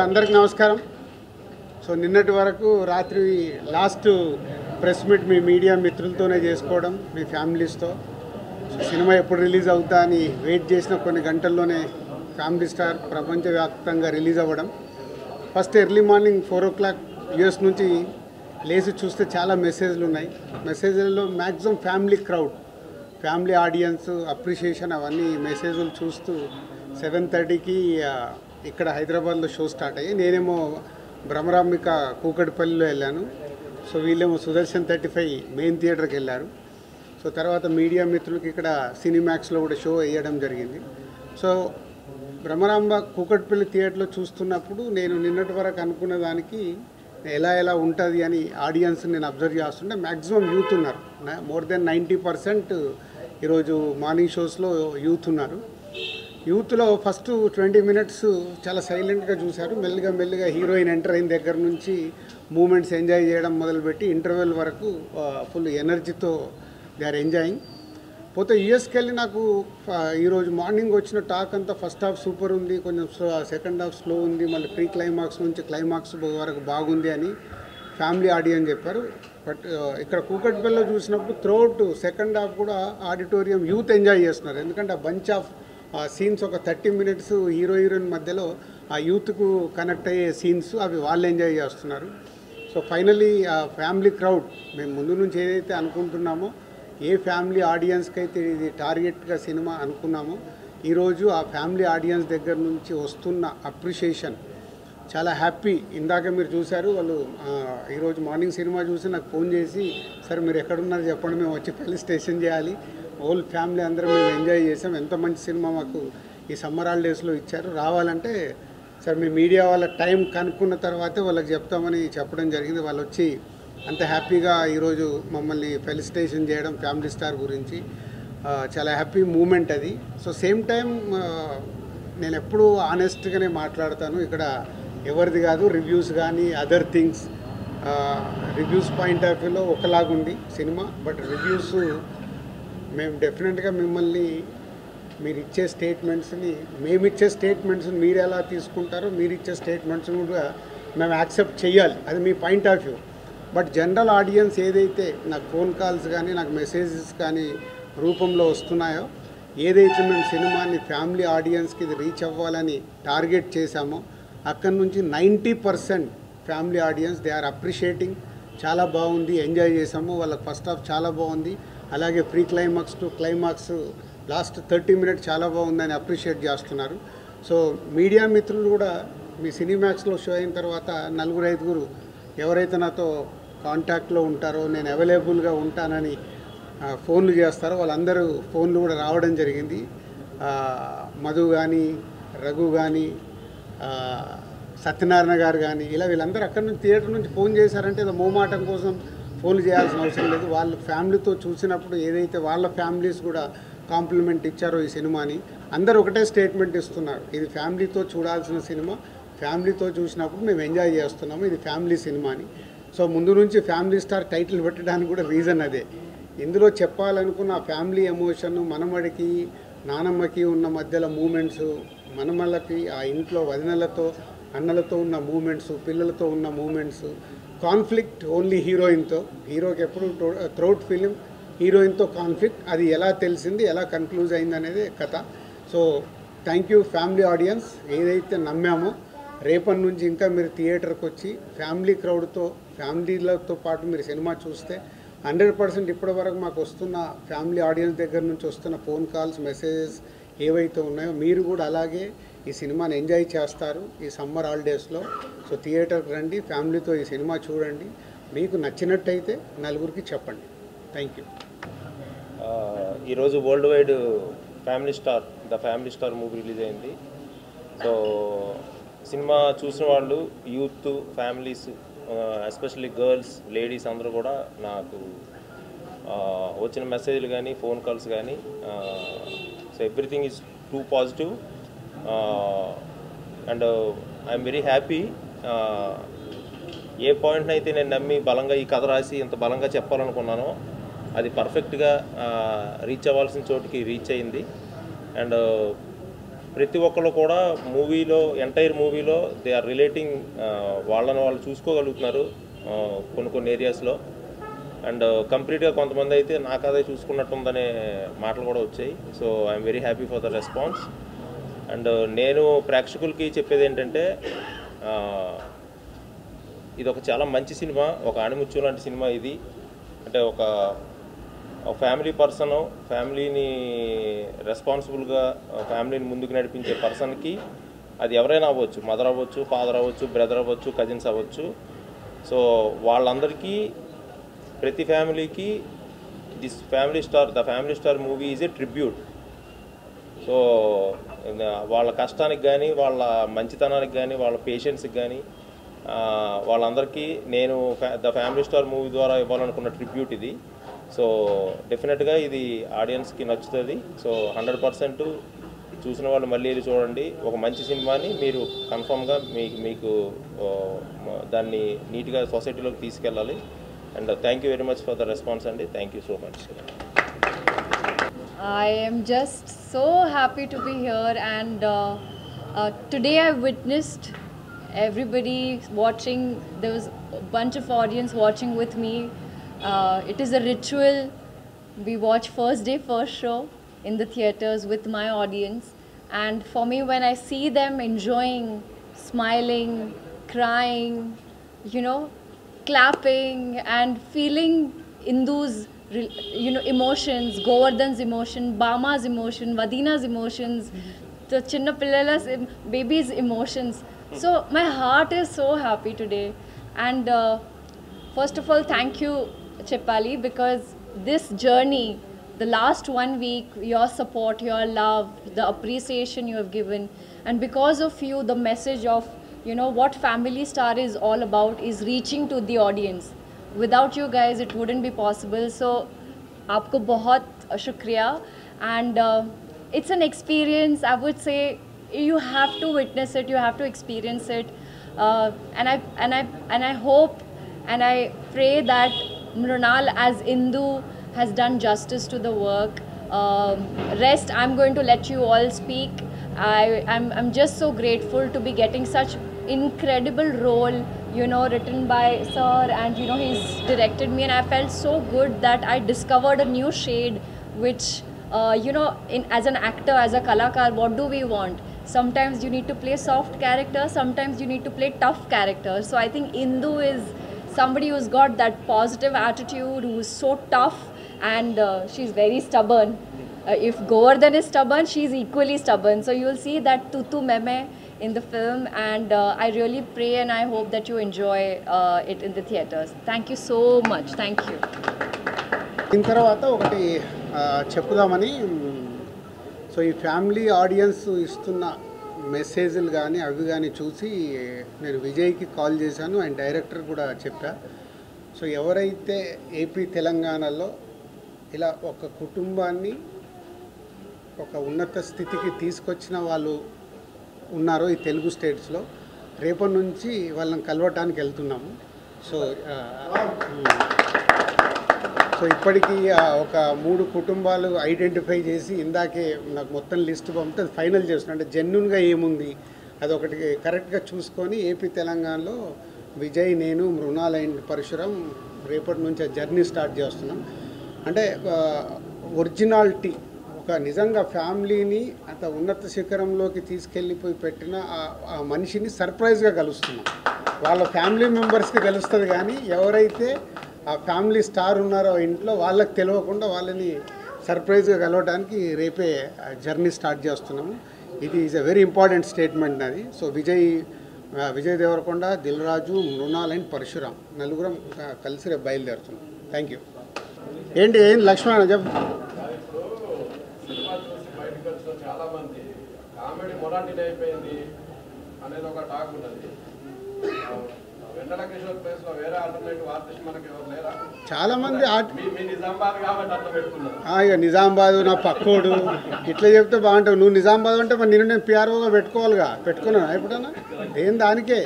అందరికీ నమస్కారం. సో నిన్నటి వరకు రాత్రి last press meet me media మిత్రులతోనే చేసుకోవడం, మీ ఫ్యామిలీస్తో. సో సినిమా ఎప్పుడు రిలీజ్ అవుతా అని వెయిట్ చేసిన కొన్ని గంటల్లోనే ఫ్యామిలీ స్టార్ ప్రపంచవ్యాప్తంగా రిలీజ్ అవ్వడం. First early morning 4 o'clock US నుంచి లేచి చూస్తే చాలా మెసేజ్లు ఉన్నాయి. మెసేజ్లలో maximum family crowd, family audience, appreciation అవన్నీ మెసేజ్లు చూస్తూ 7:30కి ఇక్కడ హైదరాబాద్లో షో స్టార్ట్ అయ్యి నేనేమో భ్రమరాంబిక కూకట్పల్లిలో వెళ్ళాను. సో వీళ్ళేమో సుదర్శన్ 35 మెయిన్ థియేటర్కి వెళ్ళారు. సో తర్వాత మీడియా మిత్రులకి ఇక్కడ సినిమాక్స్లో కూడా షో వేయడం జరిగింది. సో భ్రమరాంబ కూకట్పల్లి థియేటర్లో చూస్తున్నప్పుడు నేను నిన్నటి వరకు అనుకున్న దానికి ఎలా ఉంటుంది అని ఆడియన్స్ నేను అబ్జర్వ్ చేస్తుంటే మ్యాక్సిమం యూత్ ఉన్నారు. మోర్ దెన్ 90% ఈరోజు మార్నింగ్ షోస్లో యూత్ ఉన్నారు. యూత్లో ఫస్ట్ 20 minutes చాలా సైలెంట్గా చూశారు. మెల్లిగా హీరోయిన్ ఎంటర్ అయిన దగ్గర నుంచి మూమెంట్స్ ఎంజాయ్ చేయడం మొదలుపెట్టి ఇంటర్వెల్ వరకు ఫుల్ ఎనర్జీతో దే ఆర్ ఎంజాయింగ్. పోతే యూఎస్కి వెళ్ళి నాకు ఈరోజు మార్నింగ్ వచ్చిన టాక్ అంతా ఫస్ట్ హాఫ్ సూపర్ ఉంది, కొంచెం సెకండ్ హాఫ్ స్లో ఉంది, మళ్ళీ ప్రీ క్లైమాక్స్ నుంచి క్లైమాక్స్ వరకు బాగుంది అని ఫ్యామిలీ ఆడియన్స్ చెప్పారు. బట్ ఇక్కడ కూకట్పల్లిలో చూసినప్పుడు త్రూఅవుట్ సెకండ్ హాఫ్ కూడా ఆడిటోరియం యూత్ ఎంజాయ్ చేస్తున్నారు. ఎందుకంటే ఆ బంచ్ ఆఫ్ సీన్స్ ఒక 30 minutes హీరోయిన్ మధ్యలో ఆ యూత్కు కనెక్ట్ అయ్యే సీన్స్ అవి వాళ్ళు ఎంజాయ్ చేస్తున్నారు. సో ఫైనలీ ఆ ఫ్యామిలీ క్రౌడ్ మేము ముందు నుంచి ఏదైతే అనుకుంటున్నామో, ఏ ఫ్యామిలీ ఆడియన్స్కి అయితే ఇది టార్గెట్గా సినిమా అనుకున్నామో, ఈరోజు ఆ ఫ్యామిలీ ఆడియన్స్ దగ్గర నుంచి వస్తున్న అప్రిషియేషన్ చాలా హ్యాపీ. ఇందాక మీరు చూశారు, వాళ్ళు ఈరోజు మార్నింగ్ సినిమా చూసి నాకు ఫోన్ చేసి, సార్ మీరు ఎక్కడున్నారు చెప్పండి, మేము వచ్చి ఫెలిసిటేషన్ చేయాలి, హోల్ ఫ్యామిలీ అందరం మేము ఎంజాయ్ చేసాం, ఎంత మంచి సినిమా మాకు ఈ సమ్మర్ హాలిడేస్లో ఇచ్చారు, రావాలంటే సార్ మీ మీడియా వాళ్ళ టైం కనుక్కున్న తర్వాతే వాళ్ళకి చెప్తామని చెప్పడం జరిగింది. వాళ్ళు వచ్చి అంత హ్యాపీగా ఈరోజు మమ్మల్ని ఫెలిసిటేషన్ చేయడం ఫ్యామిలీ స్టార్ గురించి చాలా హ్యాపీ మూమెంట్ అది. సో సేమ్ టైం నేను ఎప్పుడూ ఆనెస్ట్గానే మాట్లాడతాను. ఇక్కడ ఎవరిది కాదు రివ్యూస్ కానీ other things. Reviews point of వ్యూలో ఒకలాగుంది సినిమా, బట్ రివ్యూస్ మేము డెఫినెట్గా మిమ్మల్ని మీరు ఇచ్చే స్టేట్మెంట్స్ని, మేమిచ్చే స్టేట్మెంట్స్ని మీరు ఎలా తీసుకుంటారో మీరు ఇచ్చే స్టేట్మెంట్స్ని కూడా మేము యాక్సెప్ట్ చేయాలి, అది మీ point of view. But general audience ఏదైతే నాకు ఫోన్ కాల్స్ కానీ నాకు మెసేజెస్ కానీ రూపంలో వస్తున్నాయో, ఏదైతే మేము సినిమాని ఫ్యామిలీ ఆడియన్స్కి ఇది రీచ్ అవ్వాలని టార్గెట్ చేశామో, అక్కడి నుంచి 90% family audience they are appreciating. చాలా బాగుంది, ఎంజాయ్ చేసాము, వాళ్ళకి ఫస్ట్ హాఫ్ చాలా బాగుంది, అలాగే pre climax to climax last 30 minutes చాలా బాగుందని అప్రిషియేట్ చేస్తున్నారు. సో మీడియా మిత్రులు కూడా మీ సినిమాక్స్లో షో అయిన తర్వాత 4-5 ఎవరైతే నాతో కాంటాక్ట్లో ఉంటారో, నేను అవైలబుల్గా ఉంటానని ఫోన్లు చేస్తారో, వాళ్ళందరూ ఫోన్లు కూడా రావడం జరిగింది. మధు కానీ, రఘు కానీ, సత్యనారాయణ గారు కానీ, ఇలా వీళ్ళందరూ అక్కడి నుంచి థియేటర్ నుంచి ఫోన్ చేశారంటే ఏదో మోమాటం కోసం ఫోన్లు చేయాల్సిన అవసరం లేదు. వాళ్ళ ఫ్యామిలీతో చూసినప్పుడు ఏదైతే వాళ్ళ ఫ్యామిలీస్ కూడా కాంప్లిమెంట్ ఇచ్చారో ఈ సినిమాని, అందరూ ఒకటే స్టేట్మెంట్ ఇస్తున్నారు, ఇది ఫ్యామిలీతో చూడాల్సిన సినిమా, ఫ్యామిలీతో చూసినప్పుడు మేము ఎంజాయ్ చేస్తున్నాము, ఇది ఫ్యామిలీ సినిమా అని. సో ముందు నుంచి ఫ్యామిలీ స్టార్ టైటిల్ పెట్టడానికి కూడా రీజన్ అదే. ఇందులో చెప్పాలనుకున్న ఆ ఫ్యామిలీ ఎమోషన్, మనమడికి నానమ్మకి ఉన్న మధ్యలో మూమెంట్స్, మనమళ్ళకి ఆ ఇంట్లో వదినలతో అన్నలతో ఉన్న మూమెంట్స్, పిల్లలతో ఉన్న మూమెంట్స్, కాన్ఫ్లిక్ట్ ఓన్లీ హీరోయిన్తో, హీరోకి ఎప్పుడు త్రూఅవుట్ ఫిలిం హీరోయిన్తో కాన్ఫ్లిక్ట్, అది ఎలా తెలిసింది, ఎలా కన్క్లూజ్ అయింది అనేది కథ. So thank you family audience. ఏదైతే నమ్మామో రేపటి నుంచి ఇంకా మీరు థియేటర్కి వచ్చి ఫ్యామిలీ క్రౌడ్తో, ఫ్యామిలీలతో పాటు మీరు సినిమా చూస్తే 100% ఇప్పటి వరకు మాకు వస్తున్న ఫ్యామిలీ ఆడియన్స్ దగ్గర నుంచి వస్తున్న ఫోన్ కాల్స్, మెసేజెస్ ఏవైతే ఉన్నాయో, మీరు కూడా అలాగే ఈ సినిమాని ఎంజాయ్ చేస్తారు ఈ సమ్మర్ హాలిడేస్లో. సో థియేటర్కి రండి, ఫ్యామిలీతో ఈ సినిమా చూడండి, మీకు నచ్చినట్టయితే 4 చెప్పండి. Thank you. ఈరోజు worldwide the family star movie release అయింది. సో సినిమా చూసిన వాళ్ళు, youth, families, especially girls, ladies అందరూ కూడా నాకు వచ్చిన మెసేజ్లు కానీ ఫోన్ కాల్స్ కానీ, so everything is too positive and I'm very happy. ఏ పాయింట్ని అయితే నేను నమ్మి బలంగా ఈ కథ రాసి ఇంత బలంగా చెప్పాలనుకున్నానో అది పర్ఫెక్ట్గా రీచ్ అవ్వాల్సిన చోటుకి రీచ్ అయింది. అండ్ ప్రతి ఒక్కరు కూడా మూవీలో ఎంటైర్ మూవీలో దే ఆర్ రిలేటింగ్, వాళ్ళని వాళ్ళు చూసుకోగలుగుతున్నారు కొన్ని ఏరియాస్లో. అండ్ కంప్లీట్గా కొంతమంది అయితే నాకు అదే చూసుకున్నట్టుందనే మాటలు కూడా వచ్చాయి. So I'm very happy for the response. And నేను ప్రేక్షకులకి చెప్పేది ఏంటంటే, ఇది ఒక చాలా మంచి సినిమా, ఒక ఆణిముత్యం లాంటి సినిమా ఇది. అంటే ఒక ఫ్యామిలీ పర్సన్, ఫ్యామిలీని రెస్పాన్సిబుల్గా ఫ్యామిలీని ముందుకు నడిపించే పర్సన్కి, అది ఎవరైనా అవ్వచ్చు, మదర్ అవ్వచ్చు, ఫాదర్ అవ్వచ్చు, బ్రదర్ అవ్వచ్చు, కజిన్స్ అవ్వచ్చు. సో వాళ్ళందరికీ, ప్రతి ఫ్యామిలీకి this family star, the family star movie is a tribute. So వాళ్ళ కష్టానికి కానీ, వాళ్ళ మంచితనానికి కానీ, వాళ్ళ పేషెన్స్కి కానీ, వాళ్ళందరికీ నేను ద ఫ్యామిలీ స్టార్ మూవీ ద్వారా ఇవ్వాలనుకున్న ట్రిబ్యూట్ ఇది. సో డెఫినెట్గా ఇది ఆడియన్స్కి నచ్చుతుంది. సో 100% చూసిన వాళ్ళు మళ్ళీ వెళ్ళి చూడండి. ఒక మంచి సినిమాని మీరు కన్ఫామ్గా మీకు దాన్ని నీట్గా సొసైటీలోకి తీసుకెళ్ళాలి. And thank you very much for the response అండి. Thank you so much. I am just so happy to be here, and today I witnessed everybody watching. There was a bunch of audience watching with me. It is a ritual. We watch first day, first show in the theaters with my audience, and for me, when I see them enjoying, smiling, crying, clapping and feeling Indu's emotions, Govardhan's emotion, Bama's emotion, Vadina's emotions, the Chinna Pillala's baby's emotions. So my heart is so happy today. And first of all, thank you, Cheppali, because this journey, the last 1 week, your support, your love, the appreciation you have given, and because of you, the message of what Family Star is all about is reaching to the audience. Without you guys, it wouldn't be possible. So, आपको बहुत शुक्रिया. And it's an experience. I would say you have to witness it. You have to experience it. And I hope and I pray that Mrunal as Indu has done justice to the work. Rest, I'm going to let you all speak. I'm just so grateful to be getting such incredible role, written by sir, and he's directed me, and I felt so good that I discovered a new shade, which as an actor, as a kalakar, what do we want? Sometimes you need to play soft characters, sometimes you need to play tough characters. So I think Indu is somebody who's got that positive attitude, who's so tough, and she's very stubborn. If Govardhan is stubborn, she's equally stubborn. So you'll see that tutu meme in the film, and I really pray and I hope that you enjoy it in the theaters. Thank you so much. Thank you. దీని తర్వాత ఒకటి చెప్పుదామని, so ఈ family audience ఇస్తున్న మెసేజ్లు కానీ అవి కానీ చూసి నేను విజయ్కి కాల్ చేశాను, అండ్ డైరెక్టర్ కూడా చెప్పా. సో ఎవరైతే ఏపీ తెలంగాణలో ఇలా ఒక కుటుంబాన్ని ఒక ఉన్నత స్థితికి తీసుకొచ్చిన వాళ్ళు ఉన్నారో ఈ తెలుగు స్టేట్స్లో, రేపటి నుంచి వాళ్ళని కలవటానికి వెళ్తున్నాము. సో ఇప్పటికీ ఒక 3 కుటుంబాలు ఐడెంటిఫై చేసి ఇందాకే నాకు మొత్తం లిస్ట్ పంపితే అది ఫైనల్ చేస్తున్నాను. అంటే జెన్యున్గా ఏముంది అదొకటి కరెక్ట్గా చూసుకొని ఏపీ తెలంగాణలో విజయ్, నేను, మృణాల్ అండ్ పరశురాం రేపటి నుంచి ఆ జర్నీ స్టార్ట్ చేస్తున్నాం. అంటే ఒరిజినాలిటీ, ఒక నిజంగా ఫ్యామిలీని అంత ఉన్నత శిఖరంలోకి తీసుకెళ్ళిపోయి పెట్టిన ఆ మనిషిని సర్ప్రైజ్గా కలుస్తున్నాం. వాళ్ళ ఫ్యామిలీ మెంబర్స్కి తెలుస్తుంది, కానీ ఎవరైతే ఆ ఫ్యామిలీ స్టార్ ఉన్నారో ఇంట్లో వాళ్ళకి తెలియకుండా వాళ్ళని సర్ప్రైజ్గా కలవడానికి రేపే జర్నీ స్టార్ట్ చేస్తున్నాము. ఇది is a very important statement అది. సో విజయ్ దేవరకొండ, దిల్ రాజు, మృణాల్ అండ్ పరశురాం నలుగురం కలిసి రేపు బయలుదేరుతున్నాం. Thank you. ఏంటి లక్ష్మణ చెప్పు. చాలామంది కామెడీ మొరాటిడ్ అయిపోయింది అనేది ఒక టాక్ ఉన్నది. వెన్నెల కిషోర్ ప్లేస్ లో వేరే ఆల్టర్నేటివ్ ఆర్టిస్ట్ మనకి ఎవరు లేరా? చాలా మంది నిజామాబాద్ కాబట్టి అట్లా పెట్టుకున్నారు. ఇక నిజామాబాద్ నా పక్కోడు ఇట్లా చెప్తే బాగుంటావు. నువ్వు నిజామాబాద్ అంటే మరి నేను పిఆర్ఓగా పెట్టుకోవాలిగా, పెట్టుకున్నాను ఎప్పుడన్నా? ఏం దానికే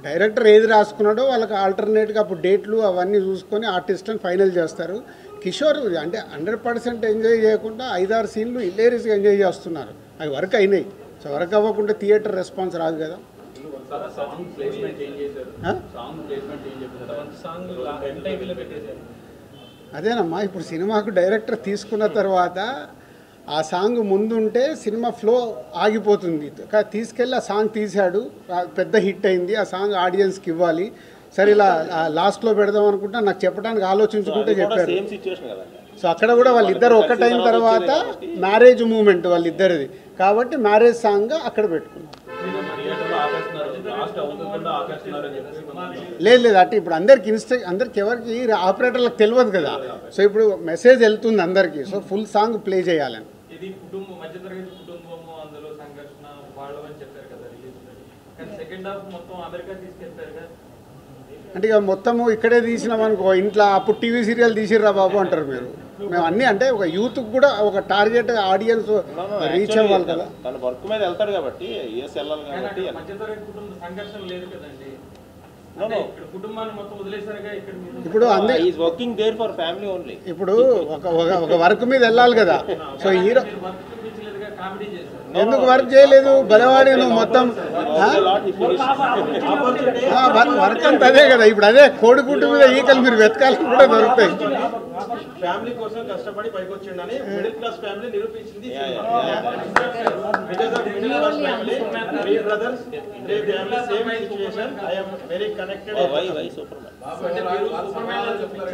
డైరెక్టర్ ఏది రాసుకున్నాడో వాళ్ళకి ఆల్టర్నేట్గా అప్పుడు డేట్లు అవన్నీ చూసుకొని ఆర్టిస్ట్ని ఫైనల్ చేస్తారు. కిషోర్ అంటే 100% ఎంజాయ్ చేయకుండా 5-6 సీన్లు ఇల్లేరీస్గా ఎంజాయ్ చేస్తున్నారు. అవి వర్క్ అయినాయి. సో వర్క్ అవ్వకుంటే థియేటర్ రెస్పాన్స్ రాదు కదా. అదేనమ్మా, ఇప్పుడు సినిమాకు డైరెక్టర్ తీసుకున్న తర్వాత ఆ సాంగ్ ముందుంటే సినిమా ఫ్లో ఆగిపోతుంది. తీసుకెళ్ళి ఆ సాంగ్ తీశాడు, పెద్ద హిట్ అయింది, ఆ సాంగ్ ఆడియన్స్కి ఇవ్వాలి, సరే ఇలా లాస్ట్లో పెడదాం అనుకుంటా నాకు చెప్పడానికి ఆలోచించుకుంటే చెప్పారు. సో అక్కడ కూడా వాళ్ళిద్దరు ఒకటైన తర్వాత మ్యారేజ్ మూమెంట్ వాళ్ళిద్దరిది కాబట్టి మ్యారేజ్ సాంగ్ అక్కడ పెట్టుకున్నాం. లేదు అంటే ఇప్పుడు అందరికి అందరికి ఎవరికి ఆపరేటర్లకు తెలియదు కదా. సో ఇప్పుడు మెసేజ్ వెళ్తుంది అందరికీ, సో ఫుల్ సాంగ్ ప్లే చేయాలని. అంటే ఇక మొత్తము ఇక్కడే తీసినాం అనుకో, ఇంట్లో అప్పుడు టీవీ సీరియల్ తీసిర్రా బాబు అంటారు మీరు. మేము అన్నీ అంటే ఒక యూత్ కూడా ఒక టార్గెట్ ఆడియన్స్ రీచ్ అవ్వాలి కదా. తన వర్క్ మీద వెళ్తాడు కాబట్టి యూఎస్ వెళ్ళాలి కాబట్టి ఇప్పుడు working there for family only. ఇప్పుడు ఒక వర్క్ మీద వెళ్ళాలి కదా. సో హీరో ఎందుకు వర్క్ చేయలేదు బలవాడి నువ్వు మొత్తం వర్క్ అంత అదే కదా. ఇప్పుడు అదే కోడిగుడ్డు మీద ఈకలు మీరు వెతకాలని కూడా దొరుకుతాయి. ఫ్యామిలీ కోసం కష్టపడి పైకి వచ్చిండని మిడిల్ క్లాస్ ఫ్యామిలీ నిరూపించింది.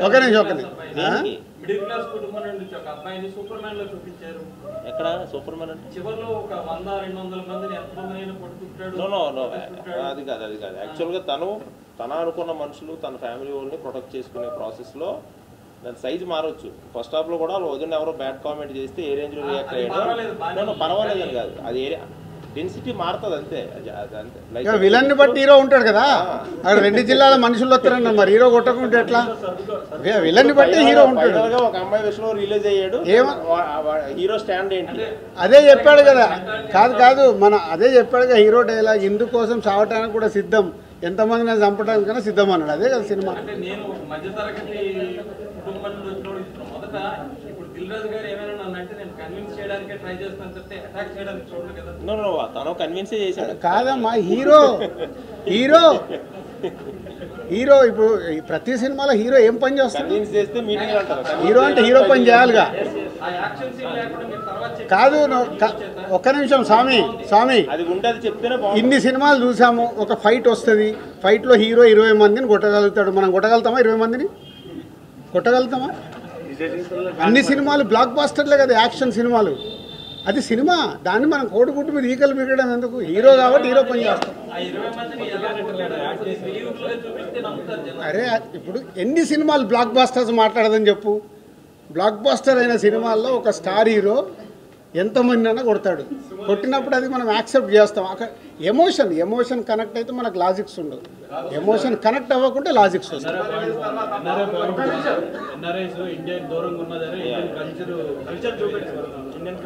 ఒక నిమిషం మిడిల్ క్లాస్ కుటుంబం నుంచి ఒక అబ్బాయిని సూపర్ మ్యాన్ లో చూపించారు. ఎక్కడ సూపర్ మ్యాన్ అంటే చివర్లో ఒక 100-200 మందిని ఎంతమందిని పట్టుకుంటాడు. అది కాదు యాక్చువల్గా తన అనుకున్న మనుషులు తన ఫ్యామిలీ వాళ్ళని ప్రొటెక్ట్ చేసుకునే ప్రాసెస్లో దాని సైజు మారవచ్చు. ఫస్ట్ హాఫ్లో కూడా వదిన ఎవరో బ్యాడ్ కామెంట్ చేస్తే ఏ రేంజ్లో రియాక్ట్ అయ్యాడో పర్వాలేదని కాదు, అది డెన్సిటీ మారుతుంది అంతే. విలన్ని బట్టి హీరో ఉంటాడు కదా. అక్కడ 2 జిల్లాల మనుషులు వస్తారన్న, మరి హీరో కొట్టకుంటే ఎట్లా? విలన్ని బట్టి హీరో ఉంటాడు. ఒక అమ్మాయి విషయంలో రిలీజ్ అయ్యాడు, హీరో స్టాండ్ ఏంటి అదే చెప్పాడు కదా. కాదు అదే చెప్పాడు కదా హీరో డైలాగ్, ఇందుకోసం చావటానికి కూడా సిద్ధం, ఎంతమందిని చంపడానికైనా సిద్ధం అన్నాడు. అదే కదా సినిమా. నేను మధ్యతరగతి కుటుంబం మొదట ఇప్పుడు దిల్రాజు గారు ఏమైనా నన్ను అంటే నేను కన్విన్స్ చేయడానికి ట్రై చేస్తాను తప్పితే అటాక్ చేయడానికి చూడలేదు కదా. తను కన్విన్స్ చేశాడు కాదమ్మా. హీరో ఇప్పుడు ప్రతి సినిమాలో హీరో ఏం పని చేస్తాడు? హీరో అంటే హీరో పని చేయాలిగా. కాదు ఒక్క నిమిషం స్వామి, ఇన్ని సినిమాలు చూసాము, ఒక ఫైట్ వస్తుంది, ఫైట్లో హీరో 20 మందిని కొట్టగలుగుతాడు. మనం కొట్టగలుగుతామా? 20 మందిని కొట్టగలుగుతామా? అన్ని సినిమాలు బ్లాక్ బాస్టర్లే కదా, యాక్షన్ సినిమాలు. అది సినిమా, దాన్ని మనం కోడిగుడ్డు మీద ఈకలు మిగడం ఎందుకు? హీరో కాబట్టి హీరో పని చేస్తాం. అరే ఇప్పుడు ఎన్ని సినిమాలు బ్లాక్ బాస్టర్స్ మాట్లాడదని చెప్పు. బ్లాక్ బాస్టర్ అయిన సినిమాల్లో ఒక స్టార్ హీరో ఎంతమంది అయినా కొడతాడు. కొట్టినప్పుడు అది మనం యాక్సెప్ట్ చేస్తాం. అక్కడ ఎమోషన్ కనెక్ట్ అయితే మనకు లాజిక్స్ ఉండదు. ఎమోషన్ కనెక్ట్ అవ్వకుంటే లాజిక్స్ వస్తాయి.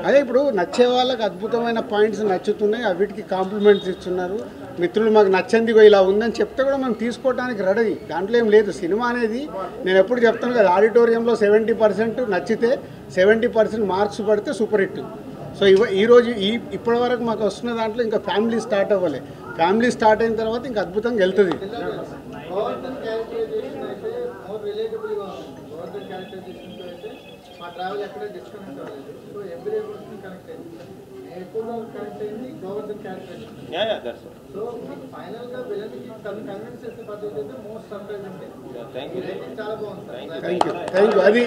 అదే ఇప్పుడు నచ్చే వాళ్ళకి అద్భుతమైన పాయింట్స్ నచ్చుతున్నాయి, అవిటికి కాంప్లిమెంట్స్ ఇస్తున్నారు. మిత్రులు మాకు నచ్చంది ఇలా ఉందని చెప్తే కూడా మనం తీసుకోవడానికి రెడీ, దాంట్లో ఏం లేదు. సినిమా అనేది నేను ఎప్పుడు చెప్తాను కదా, ఆడిటోరియంలో 70% నచ్చితే 70% మార్క్స్ పడితే సూపర్ హిట్. సో ఈరోజు ఇప్పటి వరకు మాకు వస్తున్న దాంట్లో ఇంకా ఫ్యామిలీ స్టార్ట్ అవ్వాలి. ఫ్యామిలీ స్టార్ట్ అయిన తర్వాత ఇంకా అద్భుతంగా వెళ్తుంది. Thank you. అది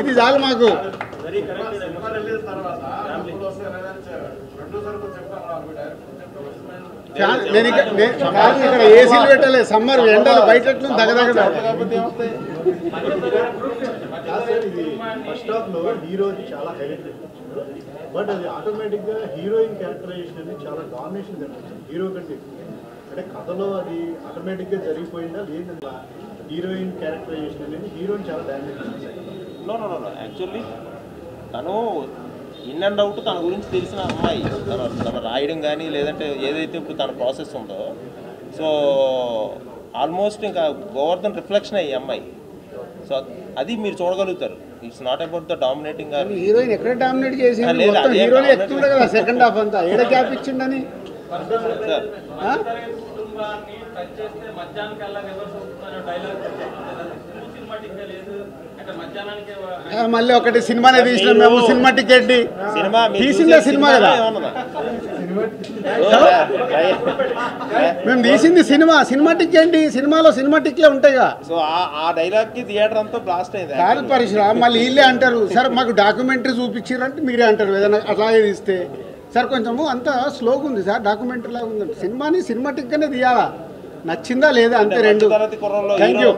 ఇది చాలు మాకు. నేను ఇక్కడ ఏసీలు పెట్టలేదు, సమ్మర్ ఎండలు బయట దగ్గర. ఫస్ట్ హాఫ్ లో హీరోది చాలా హైలైట్ బట్ అది ఆటోమేటిక్గా హీరోయిన్ క్యారెక్టరైజేషన్ అనేది చాలా డామినేషన్ కనిపిస్తుంది హీరో కంటే. అంటే కథలో అది ఆటోమేటిక్గా జరిగిపోయిందా లేదంటే హీరోయిన్ క్యారెక్టరైజేషన్ అనేది హీరోయిన్ చాలా డామేజ్ చేస్తుంది. యాక్చువల్లీ తను ఇన్ అండ్ అవుట్ తన గురించి తెలిసిన అమ్మాయి, తన రాయడం కానీ లేదంటే ఏదైతే ఇప్పుడు తన ప్రాసెస్ ఉందో, సో ఆల్మోస్ట్ ఇంకా గోవర్ధన్ రిఫ్లెక్షన్ అయ్యి అమ్మాయి. సో సో అది మీరు చూడగలుగుతారు. It's not about the dominating. Heroine ఎక్కడ డామినేట్ చేసింది? లేదు, మొత్తం అదే హీరోనే dominate ఎక్కుతుండే కదా సెకండ్ హాఫ్ అంతా. ఏడ గ్యాప్ ఇచ్చిండని సార్ కుటుంబాన్ని టచ్ చేస్తే మధ్యాహ్నం కల్లా రివర్స్ అవుతుందనే డైలాగ్ సినిమాటిక్ గా లేదు. అంటే మధ్యాహ్నానికి మళ్ళీ ఒకటి సినిమానే తీసినాం మేము, సినిమా టికెట్ సినిమా తీసిందే సినిమా కదా, మేము తీసింది సినిమా. సినిమాటిక్ ఏంటి, సినిమాలో సినిమాటిక్లే ఉంటాయిగా. సో ఆ డైలాగ్ కి థియేటర్ అంతా బ్లాస్ట్ అయింది. కాదు పరిశ్రమ మళ్ళీ వీళ్ళే అంటారు, సార్ మాకు డాక్యుమెంటరీ చూపించారంటే మీరే అంటారు ఏదైనా అట్లాగే తీస్తే. సార్ కొంచెము అంతా స్లోగా ఉంది సార్, డాక్యుమెంటరీ లాగా ఉంది. సినిమాని సినిమాటిక్గానే తీయాలా, నచ్చిందా లేదా అంతే రెండు. కుర్రలో థ్యాంక్ యూ.